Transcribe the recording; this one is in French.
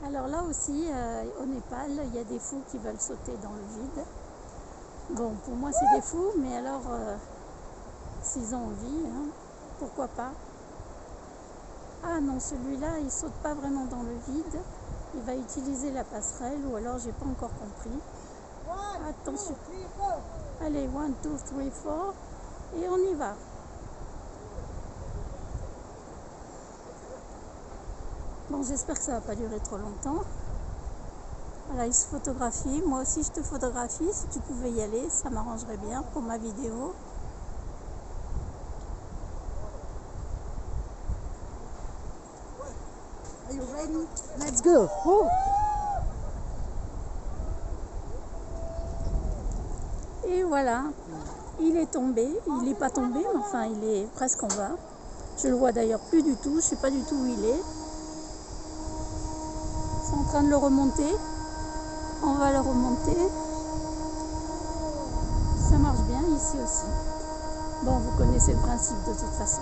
Alors là aussi, au Népal, il y a des fous qui veulent sauter dans le vide. Bon, pour moi c'est des fous, mais alors s'ils ont envie, hein, pourquoi pas. Ah non, celui-là, il saute pas vraiment dans le vide. Il va utiliser la passerelle, ou alors j'ai pas encore compris. Attention. Allez, 1, 2, 3, 4, et on y va. Bon, j'espère que ça va pas durer trop longtemps. Voilà, il se photographie. Moi aussi, je te photographie. Si tu pouvais y aller, ça m'arrangerait bien pour ma vidéo. Are you ready? Let's go. Oh. Et voilà, il est tombé. Il n'est pas tombé, mais enfin, il est presque en bas. Je le vois d'ailleurs plus du tout. Je ne sais pas du tout où il est. C'est en train de le remonter. On va le remonter. Ça marche bien ici aussi. Bon, vous connaissez le principe de toute façon.